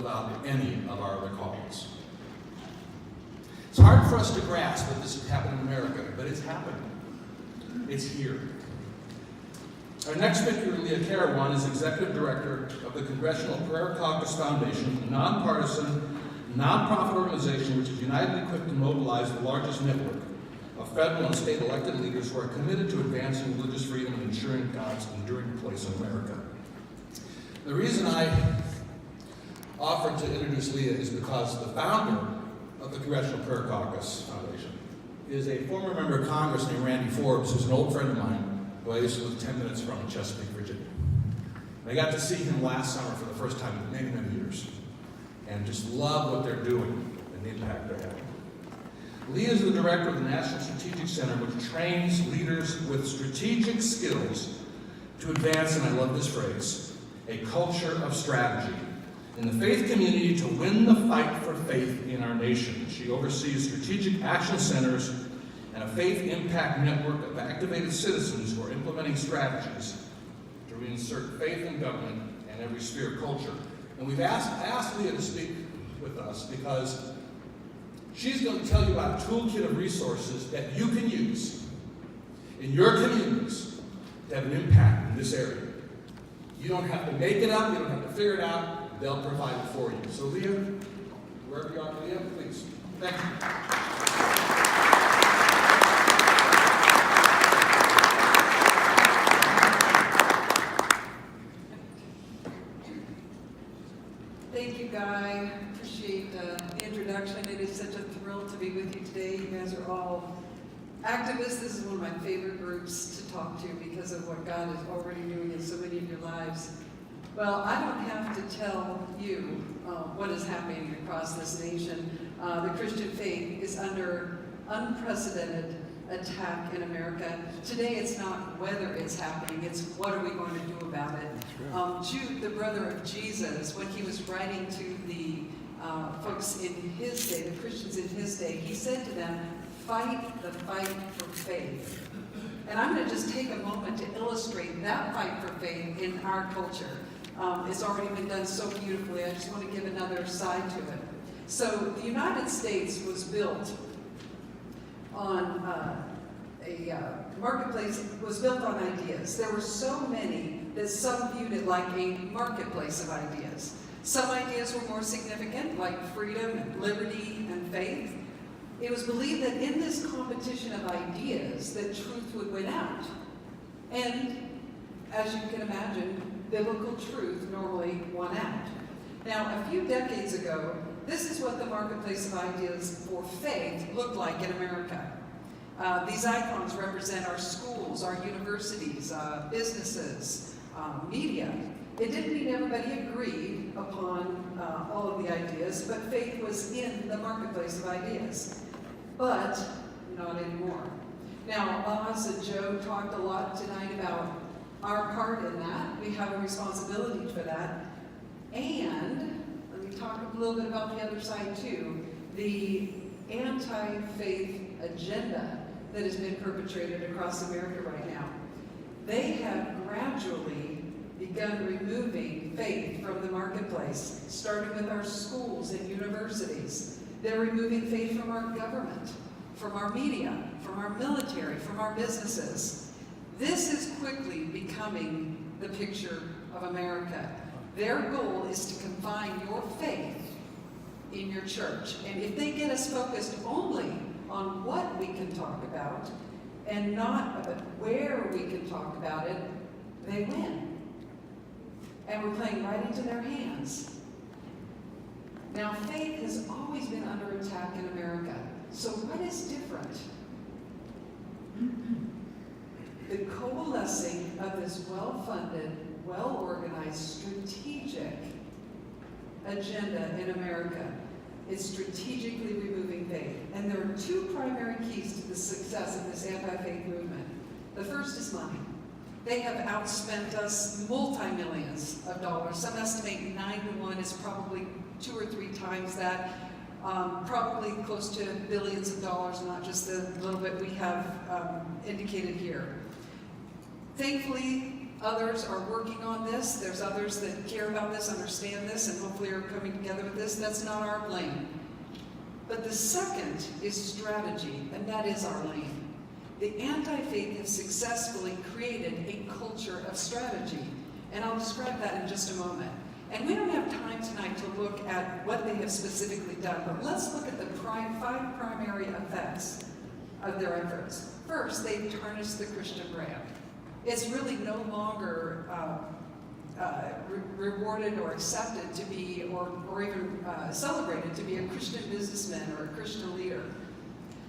without any of our other callings. It's hard for us to grasp that this has happened in America, but it's happening. It's here. Our next speaker, Leah Carawan, is Executive Director of the Congressional Prayer Caucus Foundation, a nonpartisan, nonprofit organization which is united, equipped, and mobilized the largest network of federal and state elected leaders who are committed to advancing religious freedom and ensuring God's enduring place in America. The reason I offered to introduce Leah is because the founder of the Congressional Prayer Caucus Foundation is a former member of Congress named Randy Forbes, who's an old friend of mine, who I used to live 10 minutes from in Chesapeake, Virginia. And I got to see him last summer for the first time in many, many years, and just love what they're doing and the impact they're having. Leah is the director of the National Strategic Center, which trains leaders with strategic skills to advance, and I love this phrase, a culture of strategy in the faith community to win the fight for faith in our nation. She oversees strategic action centers and a faith impact network of activated citizens who are implementing strategies to reinsert faith in government and every sphere of culture. And we've asked Leah to speak with us because she's going to tell you about a toolkit of resources that you can use in your communities to have an impact in this area. You don't have to make it up, you don't have to figure it out. They'll provide it for you. So Leah, wherever you are, Leah, please. Thank you. Thank you, Guy. Appreciate the introduction. It is such a thrill to be with you today. You guys are all activists. This is one of my favorite groups to talk to because of what God is already doing in so many of your lives. Well, I don't have to tell you what is happening across this nation. The Christian faith is under unprecedented attack in America. Today it's not whether it's happening, it's what are we going to do about it. Jude, the brother of Jesus, when he was writing to the folks in his day, the Christians in his day, he said to them, fight the fight for faith. And I'm going to just take a moment to illustrate that fight for faith in our culture. It's already been done so beautifully. I just want to give another side to it. So the United States was built on a marketplace, was built on ideas. There were so many that some viewed it like a marketplace of ideas. Some ideas were more significant, like freedom and liberty and faith. It was believed that in this competition of ideas, that truth would win out. And as you can imagine, biblical truth normally won out. Now, a few decades ago, this is what the marketplace of ideas for faith looked like in America. These icons represent our schools, our universities, businesses, media. It didn't mean everybody agreed upon all of the ideas, but faith was in the marketplace of ideas. But not anymore. Now, Oz and Joe talked a lot tonight about our part in that. We have a responsibility for that. And let me talk a little bit about the other side too. The anti-faith agenda that has been perpetrated across America right now. They have gradually begun removing faith from the marketplace, starting with our schools and universities. They're removing faith from our government, from our media, from our military, from our businesses. This is quickly becoming the picture of America. Their goal is to confine your faith in your church. And if they get us focused only on what we can talk about and not about where we can talk about it, they win. And we're playing right into their hands. Now, faith has always been under attack in America. So what is different? The coalescing of this well-funded, well-organized, strategic agenda in America is strategically removing faith. And there are two primary keys to the success of this anti-faith movement. The first is money. They have outspent us multi-millions of dollars. Some estimate 9 to 1 is probably 2 or 3 times that. Probably close to billions of dollars, not just the little bit we have indicated here. Thankfully, Others are working on this. There's others that care about this, understand this, and hopefully are coming together with this. That's not our lane. But the second is strategy, and that is our lane. The anti-faith have successfully created a culture of strategy, and I'll describe that in just a moment. And we don't have time tonight to look at what they have specifically done, but let's look at the 5 primary effects of their efforts. First, they've tarnished the Christian brand. It's really no longer rewarded or accepted to be, or even celebrated to be a Christian businessman or a Christian leader.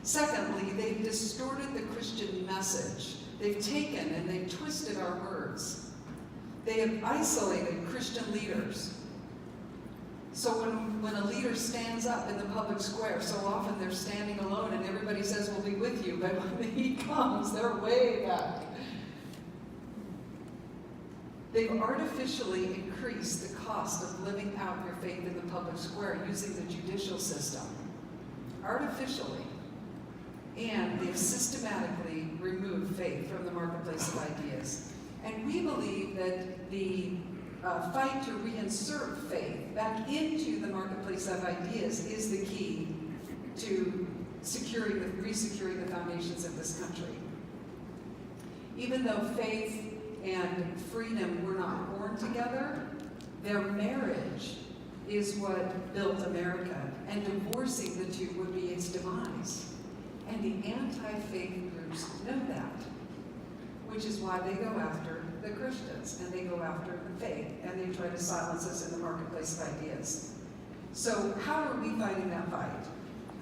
Secondly, they've distorted the Christian message. They've taken and they've twisted our words. They have isolated Christian leaders. So when a leader stands up in the public square, so often they're standing alone and everybody says, we'll be with you, but when he comes, they're way back. They've artificially increased the cost of living out your faith in the public square using the judicial system. Artificially. And they've systematically removed faith from the marketplace of ideas. And we believe that the fight to reinsert faith back into the marketplace of ideas is the key to resecuring the foundations of this country. Even though faith and freedom were not born together, their marriage is what built America, and divorcing the two would be its demise. And the anti-faith groups know that, which is why they go after the Christians, and they go after the faith, and they try to silence us in the marketplace of ideas. So how are we fighting that fight?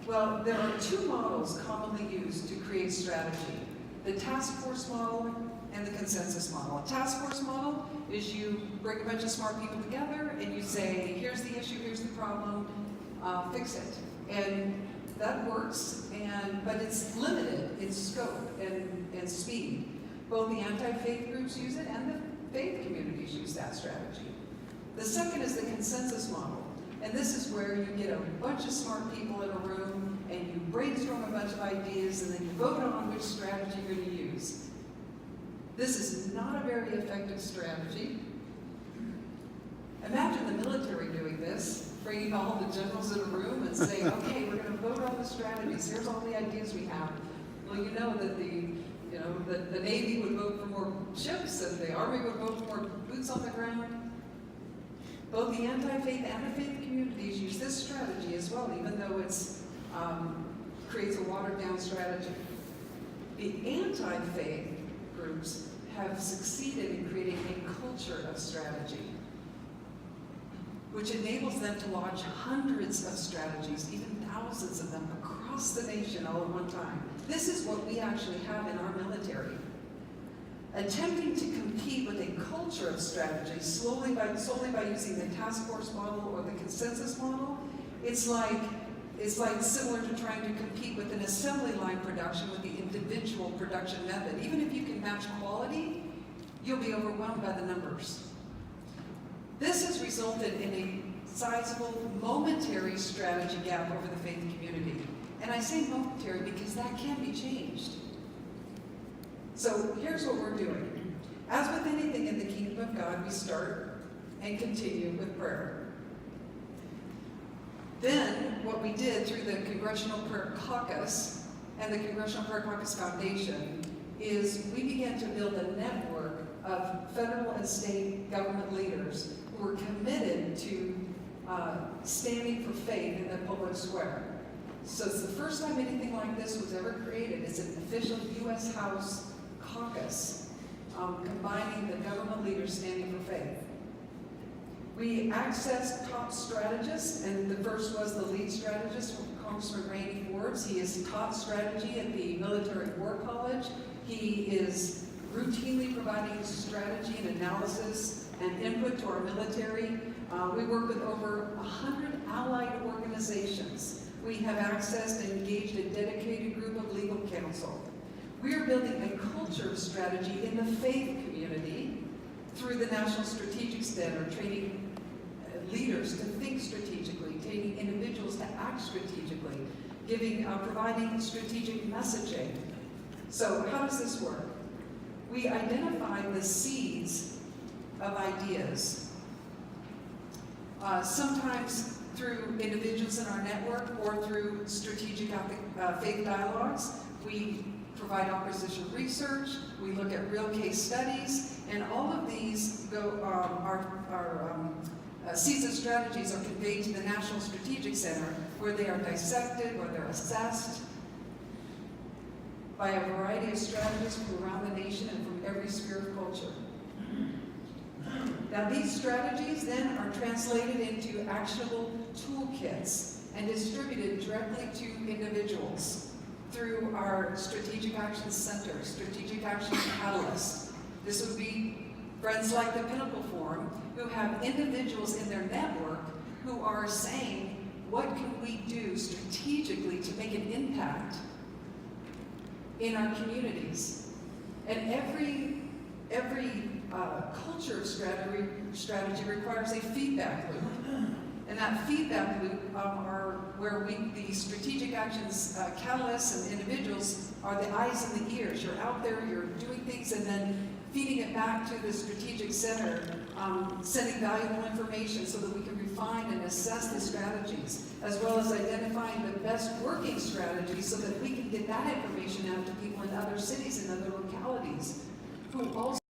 Well, there are 2 models commonly used to create strategy: the task force model and the consensus model. A task force model is you bring a bunch of smart people together and you say, here's the issue, here's the problem, fix it. And that works, but it's limited in scope and speed. Both the anti-faith groups use it and the faith communities use that strategy. The second is the consensus model. And this is where you get a bunch of smart people in a room and you brainstorm a bunch of ideas and then you vote on which strategy you're going to use. This is not a very effective strategy. Imagine the military doing this, bringing all the generals in a room and saying, okay, we're going to vote on the strategies. Here's all the ideas we have. Well, you know that the Navy would vote for more ships and the Army would vote for more boots on the ground. Both the anti-faith and the faith communities use this strategy as well, even though it's creates a watered-down strategy. The anti-faith groups have succeeded in creating a culture of strategy, which enables them to launch hundreds of strategies, even thousands of them, across the nation all at one time. This is what we actually have in our military. Attempting to compete with a culture of strategy solely by using the task force model or the consensus model, it's like similar to trying to compete with an assembly line production with the individual production method. Even if you can match quality, you'll be overwhelmed by the numbers. This has resulted in a sizable momentary strategy gap over the faith community. And I say momentary because that can be changed. So here's what we're doing. As with anything in the kingdom of God, we start and continue with prayer. Then, what we did through the Congressional Prayer Caucus and the Congressional Prayer Caucus Foundation is we began to build a network of federal and state government leaders who were committed to standing for faith in the public square. So it's the first time anything like this was ever created. It's an official U.S. House caucus combining the government leaders standing for faith. We accessed top strategists, and the first was the lead strategist, Congressman Randy Forbes. He has taught strategy at the Military War College. He is routinely providing strategy and analysis and input to our military. We work with over 100 allied organizations. We have accessed and engaged a dedicated group of legal counsel. We are building a culture of strategy in the faith community through the National Strategic Center, training leaders to think strategically, training individuals to act strategically, providing strategic messaging. So how does this work? we identify the seeds of ideas, sometimes through individuals in our network or through strategic faith dialogues. We provide opposition research, we look at real case studies, and all of these seeds and strategies are conveyed to the National Strategic Center, where they are dissected, where they're assessed by a variety of strategists from around the nation and from every sphere of culture. Now, these strategies then are translated into actionable toolkits and distributed directly to individuals through our Strategic Action Center, Strategic Action Catalyst. This would be friends like the Pinnacle Forum, who have individuals in their network who are saying, what can we do strategically to make an impact in our communities? And every culture of strategy requires a feedback loop. And that feedback loop are where the strategic actions catalysts and individuals are the eyes and the ears. You're out there, you're doing things, and then feeding it back to the strategic center, sending valuable information so that we can refine and assess the strategies, as well as identifying the best working strategies so that we can get that information out to people in other cities and other localities who also